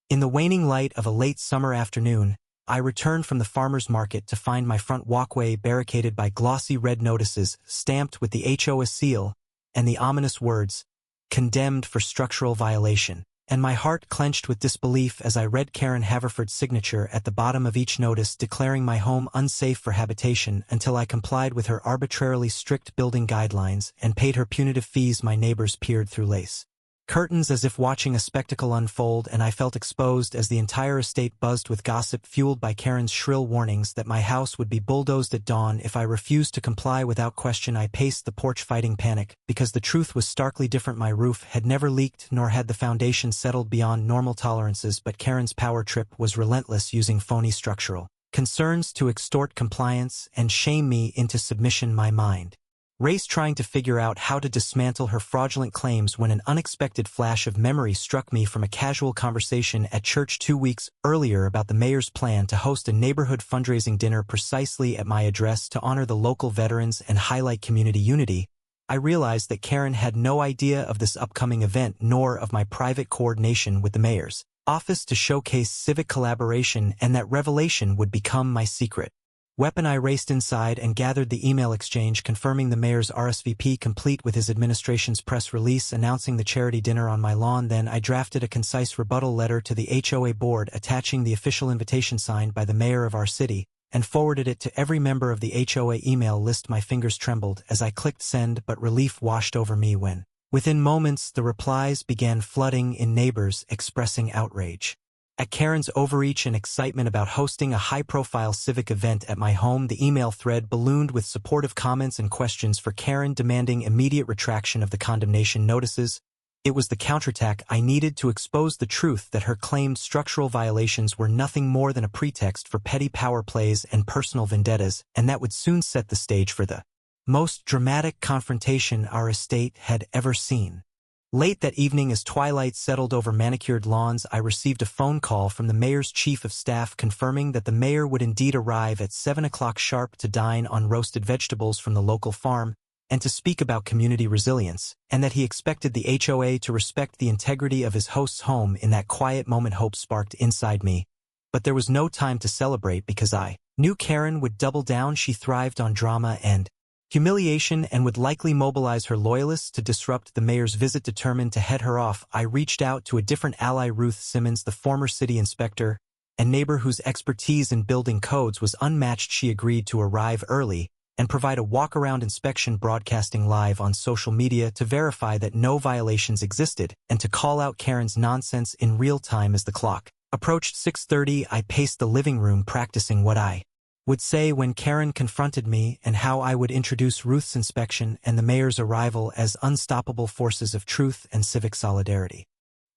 In the waning light of a late summer afternoon, I returned from the farmer's market to find my front walkway barricaded by glossy red notices stamped with the HOA seal and the ominous words, "Condemned for structural violation," and my heart clenched with disbelief as I read Karen Haverford's signature at the bottom of each notice declaring my home unsafe for habitation until I complied with her arbitrarily strict building guidelines and paid her punitive fees. My neighbors peered through lace curtains as if watching a spectacle unfold, and I felt exposed as the entire estate buzzed with gossip fueled by Karen's shrill warnings that my house would be bulldozed at dawn if I refused to comply without question. I paced the porch fighting panic, because the truth was starkly different. My roof had never leaked, nor had the foundation settled beyond normal tolerances, but Karen's power trip was relentless, using phony structural concerns to extort compliance and shame me into submission. My mind raced trying to figure out how to dismantle her fraudulent claims when an unexpected flash of memory struck me from a casual conversation at church 2 weeks earlier about the mayor's plan to host a neighborhood fundraising dinner precisely at my address to honor the local veterans and highlight community unity. I realized that Karen had no idea of this upcoming event nor of my private coordination with the mayor's office to showcase civic collaboration, and that revelation would become my secret weapon. I raced inside and gathered the email exchange confirming the mayor's RSVP, complete with his administration's press release announcing the charity dinner on my lawn. Then I drafted a concise rebuttal letter to the HOA board attaching the official invitation signed by the mayor of our city, and forwarded it to every member of the HOA email list. My fingers trembled as I clicked send, but relief washed over me when, within moments, the replies began flooding in, neighbors expressing outrage at Karen's overreach and excitement about hosting a high-profile civic event at my home. The email thread ballooned with supportive comments and questions for Karen demanding immediate retraction of the condemnation notices. It was the counterattack I needed to expose the truth that her claimed structural violations were nothing more than a pretext for petty power plays and personal vendettas, and that would soon set the stage for the most dramatic confrontation our estate had ever seen. Late that evening, as twilight settled over manicured lawns, I received a phone call from the mayor's chief of staff confirming that the mayor would indeed arrive at 7 o'clock sharp to dine on roasted vegetables from the local farm and to speak about community resilience, and that he expected the HOA to respect the integrity of his host's home. In that quiet moment, hope sparked inside me. But there was no time to celebrate, because I knew Karen would double down. She thrived on drama and humiliation and would likely mobilize her loyalists to disrupt the mayor's visit. Determined to head her off, I reached out to a different ally, Ruth Simmons, the former city inspector and neighbor whose expertise in building codes was unmatched. She agreed to arrive early and provide a walk-around inspection, broadcasting live on social media to verify that no violations existed and to call out Karen's nonsense in real time. As the clock approached 6:30, I paced the living room, practicing what I would say when Karen confronted me, and how I would introduce Ruth's inspection and the mayor's arrival as unstoppable forces of truth and civic solidarity.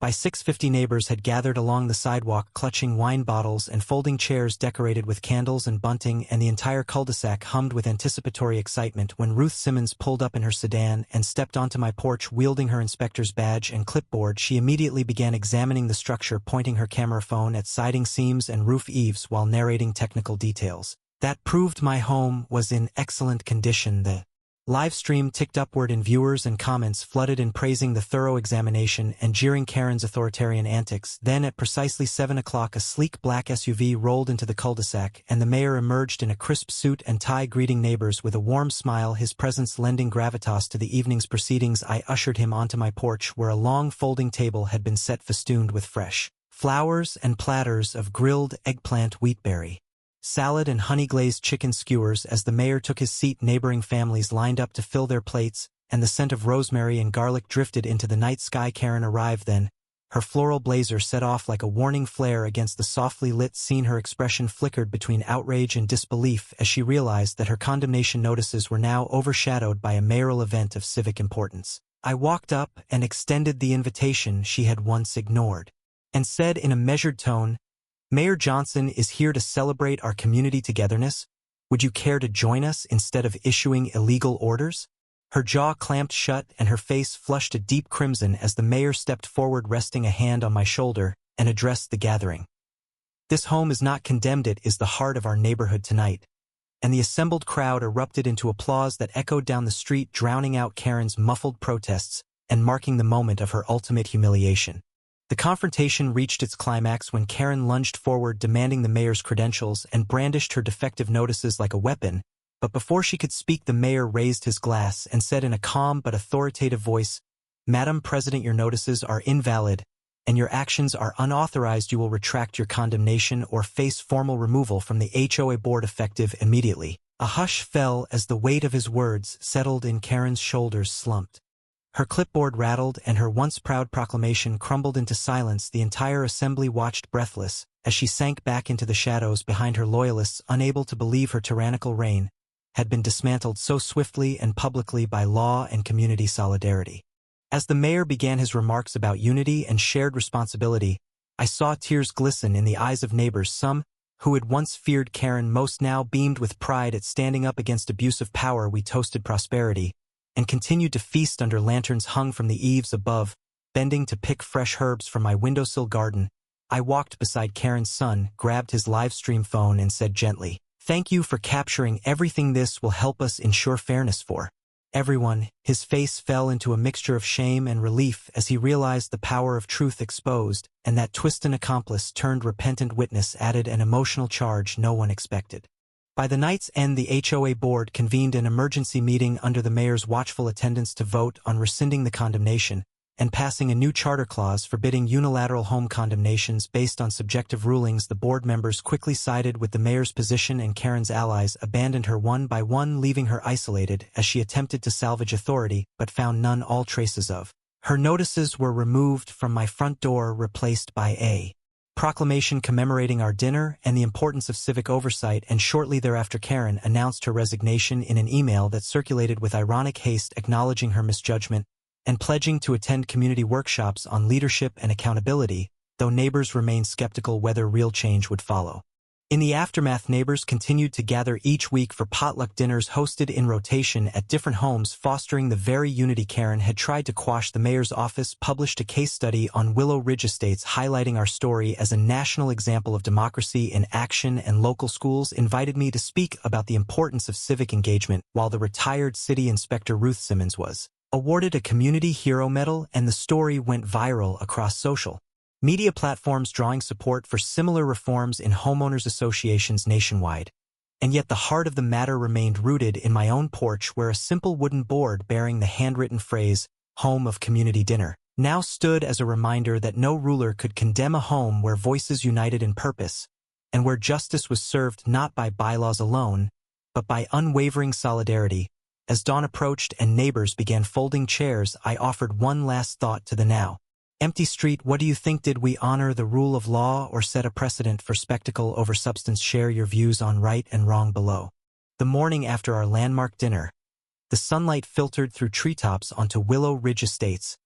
By 6:50, neighbors had gathered along the sidewalk, clutching wine bottles and folding chairs decorated with candles and bunting, and the entire cul-de-sac hummed with anticipatory excitement when Ruth Simmons pulled up in her sedan and stepped onto my porch wielding her inspector's badge and clipboard. She immediately began examining the structure, pointing her camera phone at siding seams and roof eaves while narrating technical details that proved my home was in excellent condition. The live stream ticked upward in viewers, and comments flooded in praising the thorough examination and jeering Karen's authoritarian antics. Then at precisely 7 o'clock, a sleek black SUV rolled into the cul-de-sac, and the mayor emerged in a crisp suit and tie, greeting neighbors with a warm smile, his presence lending gravitas to the evening's proceedings. I ushered him onto my porch, where a long folding table had been set, festooned with fresh flowers and platters of grilled eggplant, wheatberry salad, and honey-glazed chicken skewers. As the mayor took his seat, neighboring families lined up to fill their plates, and the scent of rosemary and garlic drifted into the night sky. Karen arrived then, her floral blazer set off like a warning flare against the softly lit scene. Her expression flickered between outrage and disbelief as she realized that her condemnation notices were now overshadowed by a mayoral event of civic importance. I walked up and extended the invitation she had once ignored, and said in a measured tone, "Mayor Johnson is here to celebrate our community togetherness. Would you care to join us instead of issuing illegal orders?" Her jaw clamped shut and her face flushed a deep crimson as the mayor stepped forward, resting a hand on my shoulder, and addressed the gathering. "This home is not condemned. It is the heart of our neighborhood tonight." And the assembled crowd erupted into applause that echoed down the street, drowning out Karen's muffled protests and marking the moment of her ultimate humiliation. The confrontation reached its climax when Karen lunged forward demanding the mayor's credentials and brandished her defective notices like a weapon, but before she could speak the mayor raised his glass and said in a calm but authoritative voice, "Madam President, your notices are invalid, and your actions are unauthorized. You will retract your condemnation or face formal removal from the HOA board effective immediately." A hush fell as the weight of his words settled in Karen's shoulders slumped. Her clipboard rattled and her once proud proclamation crumbled into silence. The entire assembly watched breathless as she sank back into the shadows behind her loyalists, unable to believe her tyrannical reign had been dismantled so swiftly and publicly by law and community solidarity. As the mayor began his remarks about unity and shared responsibility, I saw tears glisten in the eyes of neighbors. Some, who had once feared Karen most now beamed with pride at standing up against abusive power. We toasted prosperity and continued to feast under lanterns hung from the eaves above. Bending to pick fresh herbs from my windowsill garden, I walked beside Karen's son, grabbed his live stream phone and said gently, "Thank you for capturing everything. This will help us ensure fairness for everyone." His face fell into a mixture of shame and relief as he realized the power of truth exposed, and that twisted accomplice turned repentant witness added an emotional charge no one expected. By the night's end, the HOA board convened an emergency meeting under the mayor's watchful attendance to vote on rescinding the condemnation and passing a new charter clause forbidding unilateral home condemnations based on subjective rulings. The board members quickly sided with the mayor's position, and Karen's allies abandoned her one by one, leaving her isolated as she attempted to salvage authority but found none. All traces of her notices were removed from my front door, replaced by a proclamation commemorating our dinner and the importance of civic oversight, and shortly thereafter Karen announced her resignation in an email that circulated with ironic haste, acknowledging her misjudgment and pledging to attend community workshops on leadership and accountability, though neighbors remained skeptical whether real change would follow. In the aftermath, neighbors continued to gather each week for potluck dinners hosted in rotation at different homes, fostering the very unity Karen had tried to quash. The mayor's office published a case study on Willow Ridge Estates highlighting our story as a national example of democracy in action, and local schools invited me to speak about the importance of civic engagement, while the retired city inspector Ruth Simmons was awarded a Community Hero Medal, and the story went viral across social media platforms, drawing support for similar reforms in homeowners associations nationwide. And yet the heart of the matter remained rooted in my own porch, where a simple wooden board bearing the handwritten phrase, "Home of Community Dinner," now stood as a reminder that no ruler could condemn a home where voices united in purpose, and where justice was served not by bylaws alone, but by unwavering solidarity. As dawn approached and neighbors began folding chairs, I offered one last thought to the now empty street. What do you think? Did we honor the rule of law or set a precedent for spectacle over substance? Share your views on right and wrong below. The morning after our landmark dinner, the sunlight filtered through treetops onto Willow Ridge Estates,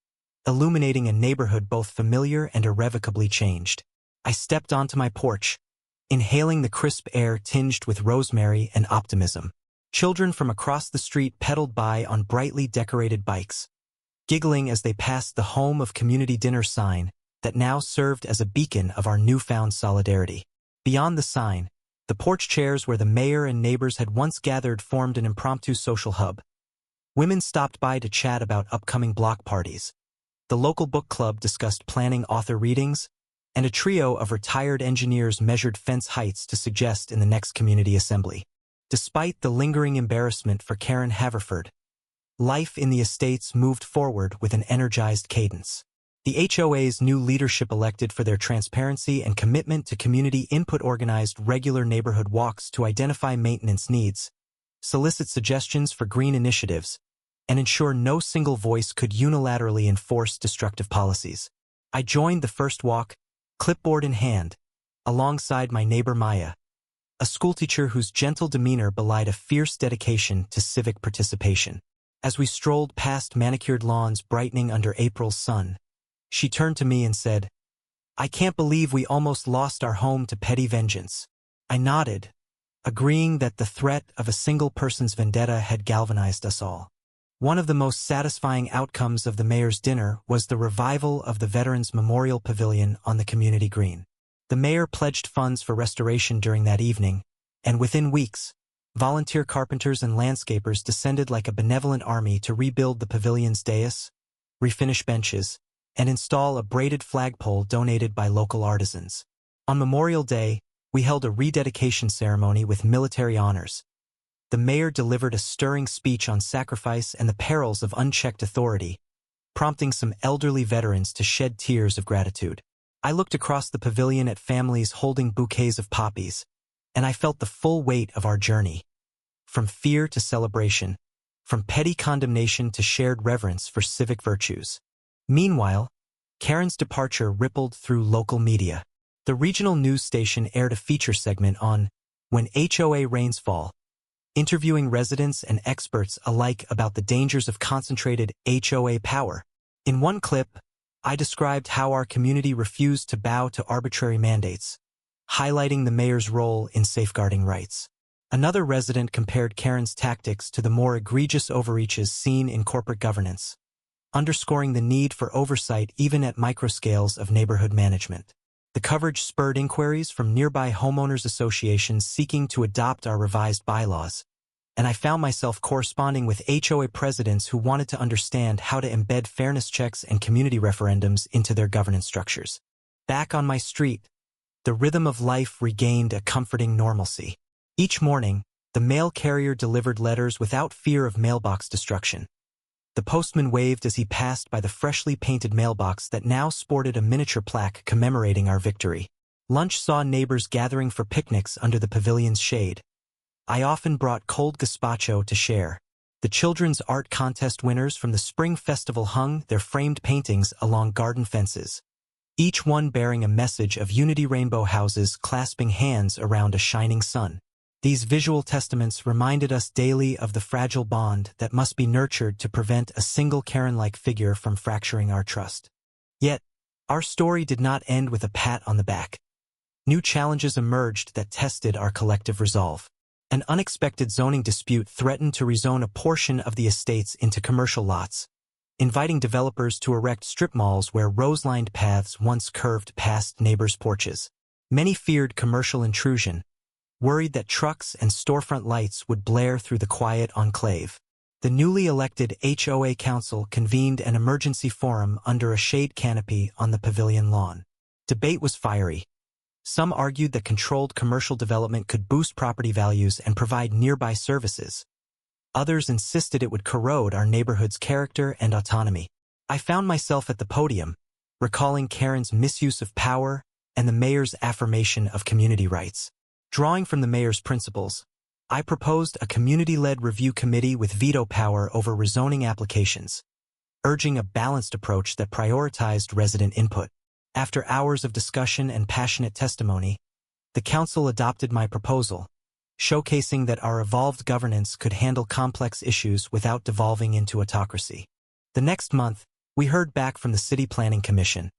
illuminating a neighborhood both familiar and irrevocably changed. I stepped onto my porch, inhaling the crisp air tinged with rosemary and optimism. Children from across the street pedaled by on brightly decorated bikes, giggling as they passed the Home of Community Dinner sign that now served as a beacon of our newfound solidarity. Beyond the sign, the porch chairs where the mayor and neighbors had once gathered formed an impromptu social hub. Women stopped by to chat about upcoming block parties. The local book club discussed planning author readings, and a trio of retired engineers measured fence heights to suggest in the next community assembly. Despite the lingering embarrassment for Karen Haverford, life in the estates moved forward with an energized cadence. The HOA's new leadership, elected for their transparency and commitment to community input, organized regular neighborhood walks to identify maintenance needs, solicit suggestions for green initiatives, and ensure no single voice could unilaterally enforce destructive policies. I joined the first walk, clipboard in hand, alongside my neighbor Maya, a schoolteacher whose gentle demeanor belied a fierce dedication to civic participation. As we strolled past manicured lawns brightening under April's sun, she turned to me and said, "I can't believe we almost lost our home to petty vengeance." I nodded, agreeing that the threat of a single person's vendetta had galvanized us all. One of the most satisfying outcomes of the mayor's dinner was the revival of the Veterans Memorial Pavilion on the community green. The mayor pledged funds for restoration during that evening, and within weeks, volunteer carpenters and landscapers descended like a benevolent army to rebuild the pavilion's dais, refinish benches, and install a braided flagpole donated by local artisans. On Memorial Day, we held a rededication ceremony with military honors. The mayor delivered a stirring speech on sacrifice and the perils of unchecked authority, prompting some elderly veterans to shed tears of gratitude. I looked across the pavilion at families holding bouquets of poppies, and I felt the full weight of our journey. From fear to celebration, from petty condemnation to shared reverence for civic virtues. Meanwhile, Karen's departure rippled through local media. The regional news station aired a feature segment on When HOA Rains Fall, interviewing residents and experts alike about the dangers of concentrated HOA power. In one clip, I described how our community refused to bow to arbitrary mandates, highlighting the mayor's role in safeguarding rights. Another resident compared Karen's tactics to the more egregious overreaches seen in corporate governance, underscoring the need for oversight even at microscales of neighborhood management. The coverage spurred inquiries from nearby homeowners associations seeking to adopt our revised bylaws, and I found myself corresponding with HOA presidents who wanted to understand how to embed fairness checks and community referendums into their governance structures. Back on my street, the rhythm of life regained a comforting normalcy. Each morning, the mail carrier delivered letters without fear of mailbox destruction. The postman waved as he passed by the freshly painted mailbox that now sported a miniature plaque commemorating our victory. Lunch saw neighbors gathering for picnics under the pavilion's shade. I often brought cold gazpacho to share. The children's art contest winners from the spring festival hung their framed paintings along garden fences, each one bearing a message of unity: rainbow houses clasping hands around a shining sun. These visual testaments reminded us daily of the fragile bond that must be nurtured to prevent a single Karen-like figure from fracturing our trust. Yet, our story did not end with a pat on the back. New challenges emerged that tested our collective resolve. An unexpected zoning dispute threatened to rezone a portion of the estates into commercial lots, inviting developers to erect strip malls where rose-lined paths once curved past neighbors' porches. Many feared commercial intrusion, worried that trucks and storefront lights would blare through the quiet enclave. The newly elected HOA Council convened an emergency forum under a shade canopy on the pavilion lawn. Debate was fiery. Some argued that controlled commercial development could boost property values and provide nearby services. Others insisted it would corrode our neighborhood's character and autonomy. I found myself at the podium, recalling Karen's misuse of power and the mayor's affirmation of community rights. Drawing from the mayor's principles, I proposed a community-led review committee with veto power over rezoning applications, urging a balanced approach that prioritized resident input. After hours of discussion and passionate testimony, the council adopted my proposal, showcasing that our evolved governance could handle complex issues without devolving into autocracy. The next month, we heard back from the City Planning Commission.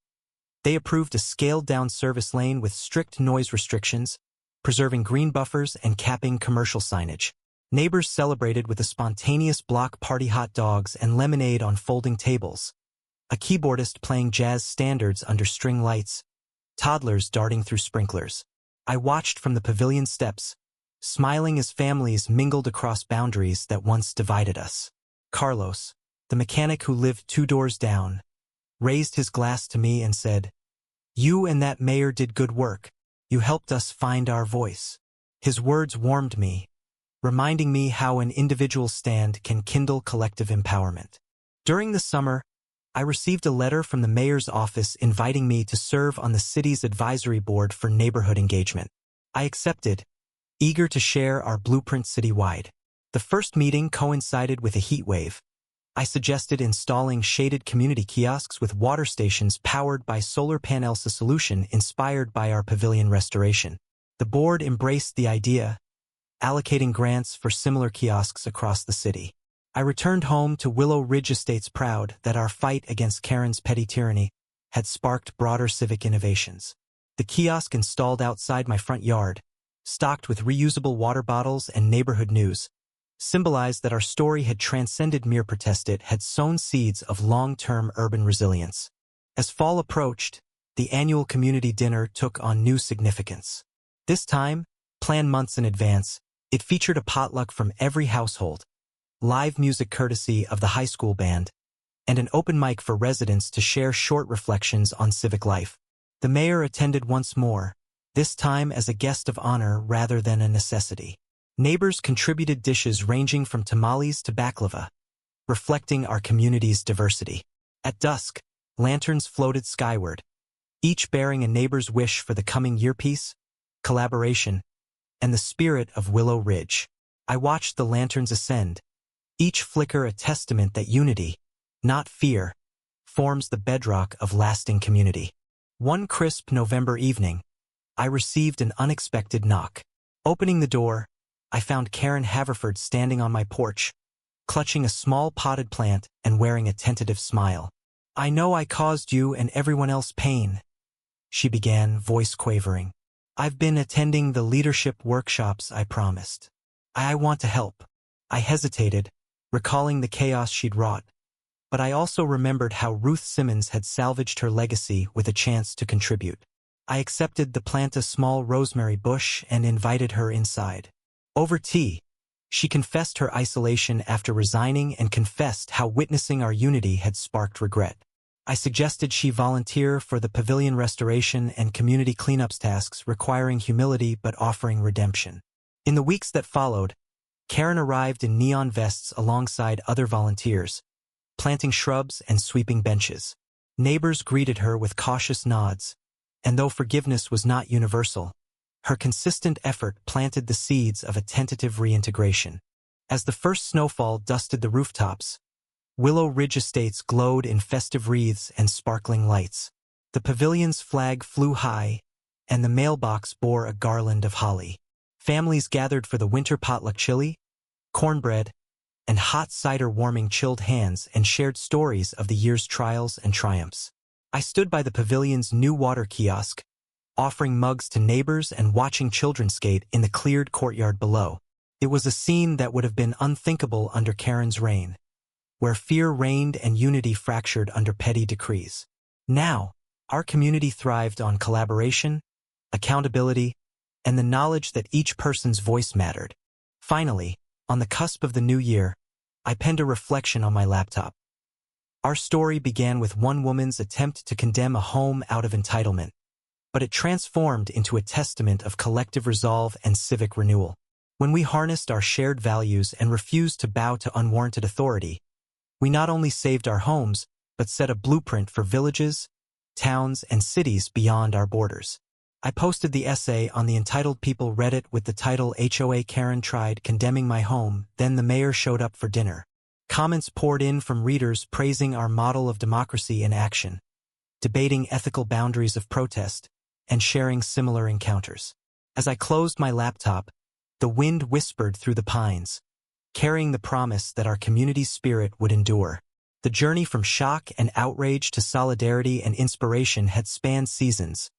They approved a scaled-down service lane with strict noise restrictions, preserving green buffers and capping commercial signage. Neighbors celebrated with a spontaneous block party: hot dogs and lemonade on folding tables, a keyboardist playing jazz standards under string lights, toddlers darting through sprinklers. I watched from the pavilion steps, smiling as families mingled across boundaries that once divided us. Carlos, the mechanic who lived 2 doors down, raised his glass to me and said, "You and that mayor did good work. You helped us find our voice." His words warmed me, reminding me how an individual stand can kindle collective empowerment. During the summer, I received a letter from the mayor's office inviting me to serve on the city's advisory board for neighborhood engagement. I accepted, eager to share our blueprint citywide. The first meeting coincided with a heat wave. I suggested installing shaded community kiosks with water stations powered by solar panels, a solution inspired by our pavilion restoration. The board embraced the idea, allocating grants for similar kiosks across the city. I returned home to Willow Ridge Estates proud that our fight against Karen's petty tyranny had sparked broader civic innovations. The kiosk installed outside my front yard, stocked with reusable water bottles and neighborhood news, symbolized that our story had transcended mere protest. It had sown seeds of long-term urban resilience. As fall approached, the annual community dinner took on new significance. This time, planned months in advance, it featured a potluck from every household, live music courtesy of the high school band, and an open mic for residents to share short reflections on civic life. The mayor attended once more, this time as a guest of honor rather than a necessity. Neighbors contributed dishes ranging from tamales to baklava, reflecting our community's diversity. At dusk, lanterns floated skyward, each bearing a neighbor's wish for the coming year: peace, collaboration, and the spirit of Willow Ridge. I watched the lanterns ascend, each flicker a testament that unity, not fear, forms the bedrock of lasting community. One crisp November evening, I received an unexpected knock. Opening the door, I found Karen Haverford standing on my porch, clutching a small potted plant and wearing a tentative smile. "I know I caused you and everyone else pain," she began, voice quavering. "I've been attending the leadership workshops I promised. I want to help." I hesitated, recalling the chaos she'd wrought, but I also remembered how Ruth Simmons had salvaged her legacy with a chance to contribute. I accepted to plant a small rosemary bush and invited her inside. Over tea, she confessed her isolation after resigning and confessed how witnessing our unity had sparked regret. I suggested she volunteer for the pavilion restoration and community cleanups tasks requiring humility but offering redemption. In the weeks that followed, Karen arrived in neon vests alongside other volunteers, planting shrubs and sweeping benches. Neighbors greeted her with cautious nods, and though forgiveness was not universal, her consistent effort planted the seeds of a tentative reintegration. As the first snowfall dusted the rooftops, Willow Ridge Estates glowed in festive wreaths and sparkling lights. The pavilion's flag flew high, and the mailbox bore a garland of holly. Families gathered for the winter potluck: chili, cornbread, and hot cider warming chilled hands, and shared stories of the year's trials and triumphs. I stood by the pavilion's new water kiosk, offering mugs to neighbors and watching children skate in the cleared courtyard below. It was a scene that would have been unthinkable under Karen's reign, where fear reigned and unity fractured under petty decrees. Now, our community thrived on collaboration, accountability, and the knowledge that each person's voice mattered. Finally, on the cusp of the new year, I penned a reflection on my laptop. Our story began with one woman's attempt to condemn a home out of entitlement, but it transformed into a testament of collective resolve and civic renewal. When we harnessed our shared values and refused to bow to unwarranted authority, we not only saved our homes, but set a blueprint for villages, towns, and cities beyond our borders. I posted the essay on the Entitled People Reddit with the title "HOA Karen tried condemning my home, then the mayor showed up for dinner." Comments poured in from readers praising our model of democracy in action, debating ethical boundaries of protest, and sharing similar encounters. As I closed my laptop, the wind whispered through the pines, carrying the promise that our community's spirit would endure. The journey from shock and outrage to solidarity and inspiration had spanned seasons,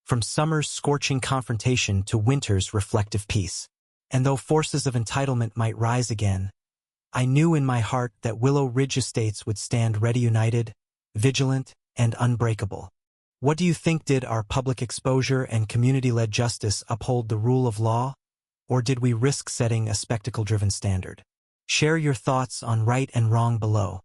from summer's scorching confrontation to winter's reflective peace. And though forces of entitlement might rise again, I knew in my heart that Willow Ridge Estates would stand ready, united, vigilant, and unbreakable. What do you think? Did our public exposure and community-led justice uphold the rule of law, or did we risk setting a spectacle-driven standard? Share your thoughts on right and wrong below.